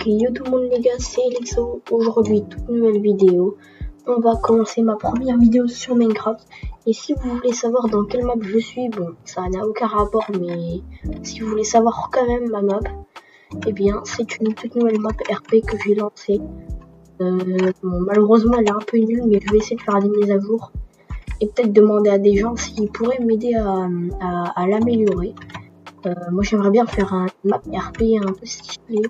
Ok, yo tout le monde les gars, c'est Alexo. Aujourd'hui, toute nouvelle vidéo. On va commencer ma première vidéo sur Minecraft. Et si vous voulez savoir dans quelle map je suis, bon, ça n'a aucun rapport, mais si vous voulez savoir quand même ma map, eh bien, c'est une toute nouvelle map RP que j'ai lancée. Bon, malheureusement, elle est un peu nulle, mais je vais essayer de faire des mises à jour. Et peut-être demander à des gens s'ils pourraient m'aider à l'améliorer. Moi, j'aimerais bien faire un map RP un peu stylé,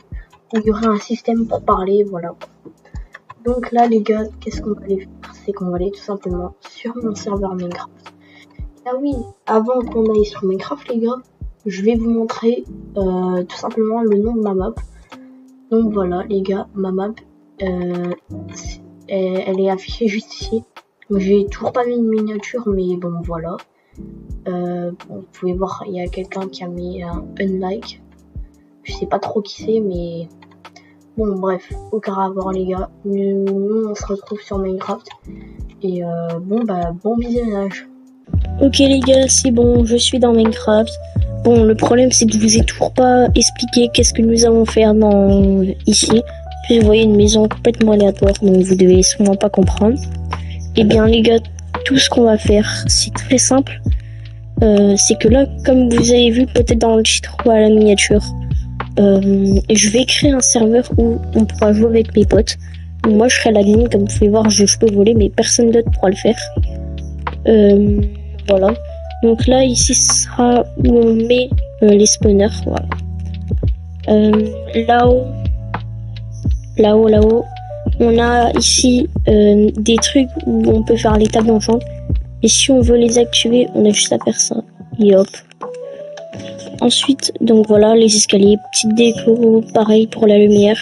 où il y aurait un système pour parler, voilà. Donc là, les gars, qu'est-ce qu'on va aller faire? C'est qu'on va aller tout simplement sur mon serveur Minecraft. Ah oui, avant qu'on aille sur Minecraft, les gars, je vais vous montrer tout simplement le nom de ma map. Donc voilà, les gars, ma map, elle est affichée juste ici. J'ai toujours pas mis une miniature, mais bon, voilà. Bon, vous pouvez voir, il y a quelqu'un qui a mis un unlike. Je sais pas trop qui c'est, mais bon, bref, aucun rapport, les gars. Nous, on se retrouve sur Minecraft. Et bon visionnage. Ok les gars, c'est bon, je suis dans Minecraft. Bon, le problème c'est que je vous ai toujours pas expliqué qu'est-ce que nous allons faire ici. Puis vous voyez une maison complètement aléatoire, donc vous devez sûrement pas comprendre. Eh bien les gars, tout ce qu'on va faire, c'est très simple. C'est que là, comme vous avez vu peut-être dans le titre ou à la miniature, je vais créer un serveur où on pourra jouer avec mes potes. Moi je serai l'admin, comme vous pouvez voir, je peux voler, mais personne d'autre pourra le faire. Voilà. Donc là, ici, ce sera où on met les spawners. Voilà. Là-haut, on a ici des trucs où on peut faire les tables d'enchant. Et si on veut les activer, on a juste à faire ça. Et hop. Ensuite, donc voilà, les escaliers, petite déco, pareil pour la lumière.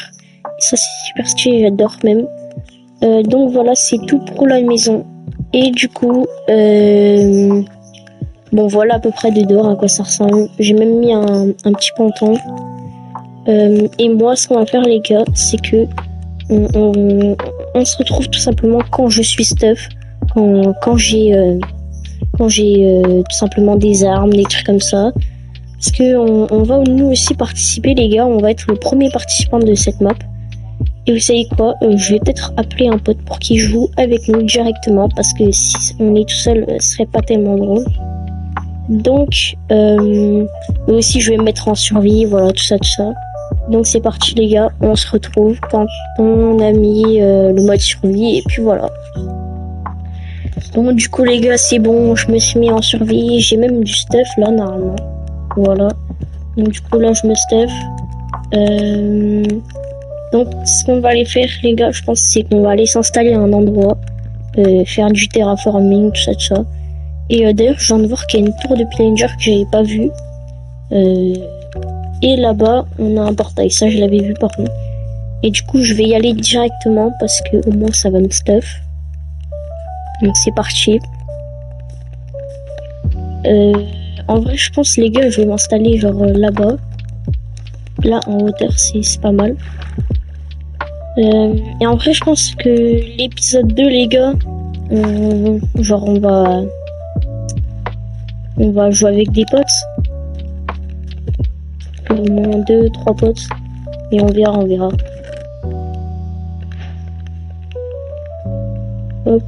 Ça, c'est super stylé, j'adore même. Donc voilà, c'est tout pour la maison. Et du coup, bon voilà à peu près de dehors à quoi ça ressemble. J'ai même mis un petit ponton. Et moi, ce qu'on va faire les gars, c'est que on se retrouve tout simplement quand je suis stuff, quand j'ai tout simplement des armes, des trucs comme ça. Parce que on va nous aussi participer les gars, on va être le premier participant de cette map. Et vous savez quoi, je vais peut-être appeler un pote pour qu'il joue avec nous directement, parce que si on est tout seul, ce serait pas tellement drôle. Donc, aussi je vais me mettre en survie, voilà, tout ça. Donc c'est parti les gars, on se retrouve quand on a mis le mode survie, et puis voilà. Donc du coup les gars, c'est bon, je me suis mis en survie, j'ai même du stuff là normalement. Voilà. Donc du coup là je me stuff. Donc ce qu'on va aller faire les gars, je pense c'est qu'on va aller s'installer à un endroit, faire du terraforming, tout ça. Et d'ailleurs je viens de voir qu'il y a une tour de pillager que j'avais pas vue. Et là-bas on a un portail, ça je l'avais vu par contre. Et du coup je vais y aller directement parce que au moins ça va me stuff. Donc c'est parti. En vrai je pense les gars je vais m'installer genre là-bas. Là en hauteur c'est pas mal. Et en vrai je pense que l'épisode 2 les gars, on va jouer avec des potes. Au moins 2-3 potes. Et on verra. Hop.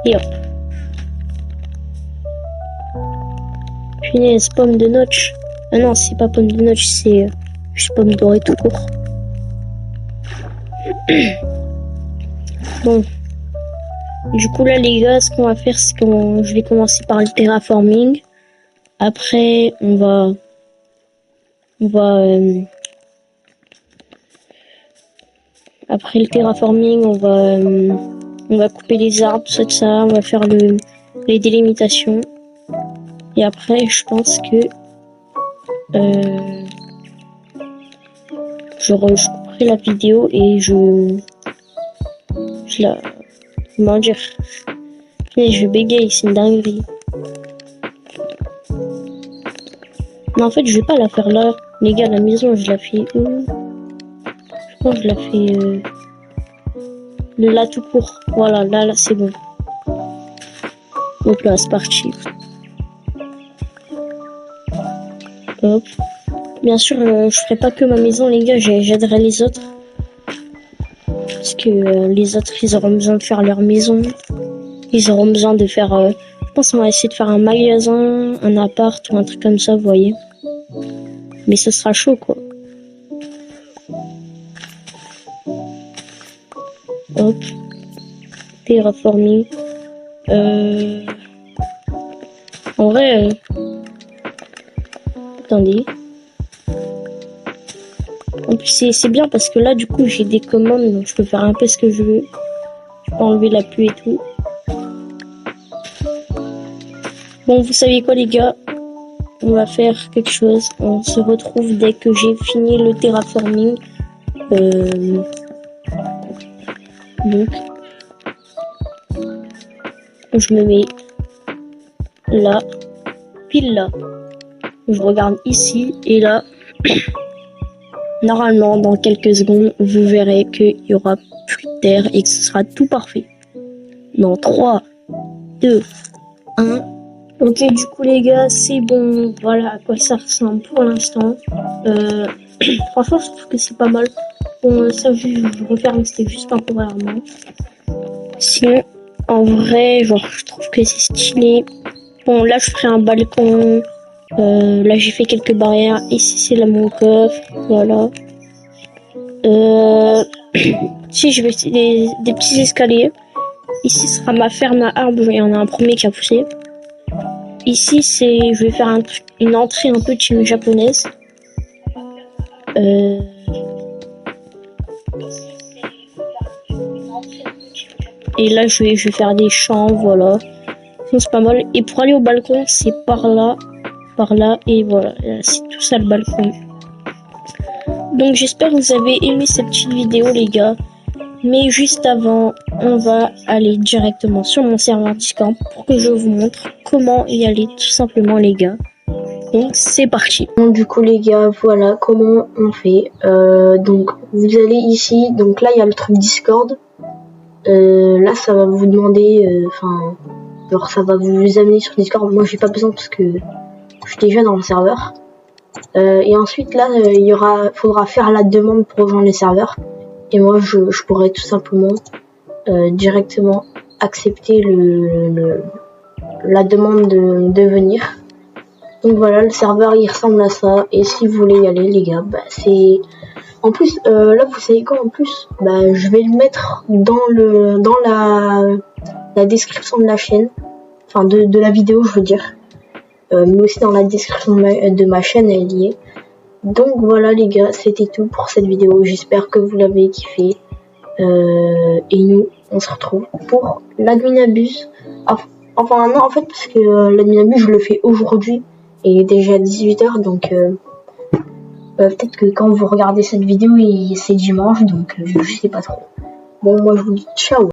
Et hop. Punaise, pomme de notch. Ah non, c'est pas pomme de notch, c'est juste pomme dorée tout court. Bon. Du coup là les gars, ce qu'on va faire, c'est que je vais commencer par le terraforming. Après, après le terraforming, on va couper les arbres, tout ça, on va faire les délimitations. Et après, je pense que je couperai la vidéo et comment dire, je bégaye, c'est une dinguerie. Mais en fait, je vais pas la faire là. Les gars, la maison, je la fais où? Je pense que je la fais là tout court. Voilà, là, c'est bon. Donc là, c'est parti. Hop. Bien sûr, je ferai pas que ma maison, les gars, j'aiderai les autres. Parce que les autres, ils auront besoin de faire leur maison. Ils auront besoin de faire... je pense qu'on va essayer de faire un magasin, un appart ou un truc comme ça, vous voyez. Mais ce sera chaud, quoi. Hop. Terraforming. En vrai... Attendez. En plus, c'est bien parce que là, du coup, j'ai des commandes, donc je peux faire un peu ce que je veux. Je peux enlever la pluie et tout. Bon, vous savez quoi, les gars? On va faire quelque chose. On se retrouve dès que j'ai fini le terraforming. Donc, je me mets là, pile là. Je regarde ici et là. Normalement, dans quelques secondes, vous verrez qu'il y aura plus de terre et que ce sera tout parfait. Dans 3, 2, 1. Ok, du coup, les gars, c'est bon. Voilà à quoi ça ressemble pour l'instant. Franchement, je trouve que c'est pas mal. Bon, ça, je referme, c'était juste temporairement. Sinon, en vrai, genre, je trouve que c'est stylé. Bon, là, je ferai un balcon. Là, j'ai fait quelques barrières. Ici, c'est là mon coffre. Voilà. Si, je vais essayer des petits escaliers. Ici sera ma ferme à arbres. Il y en a un premier qui a poussé. Ici, je vais faire une entrée un peu de japonaise. Et là, je vais faire des champs, voilà. Sinon, c'est pas mal. Et pour aller au balcon, c'est par là, et voilà. C'est tout ça le balcon. Donc, j'espère que vous avez aimé cette petite vidéo, les gars. Mais juste avant, on va aller directement sur mon serveur Discord pour que je vous montre comment y aller tout simplement, les gars. Donc c'est parti. Bon, du coup les gars, voilà comment on fait. Donc vous allez ici, donc là il y a le truc Discord. Là ça va vous demander, genre ça va vous amener sur Discord. Moi j'ai pas besoin parce que je suis déjà dans le serveur. Et ensuite là faudra faire la demande pour rejoindre le serveur. Et moi je pourrais tout simplement directement accepter la demande de venir. Donc voilà, le serveur il ressemble à ça. Et si vous voulez y aller les gars, bah c'est... En plus, là vous savez quoi en plus, bah je vais le mettre dans la description de la chaîne. Enfin de la vidéo je veux dire. Mais aussi dans la description de ma chaîne, elle y est. Donc voilà les gars, c'était tout pour cette vidéo. J'espère que vous l'avez kiffé. Et nous, on se retrouve pour l'Adminabus. Enfin non, en fait, parce que l'Adminabus, je le fais aujourd'hui. Et il est déjà 18h, donc peut-être que quand vous regardez cette vidéo, c'est dimanche, donc je sais pas trop. Bon, moi je vous dis ciao.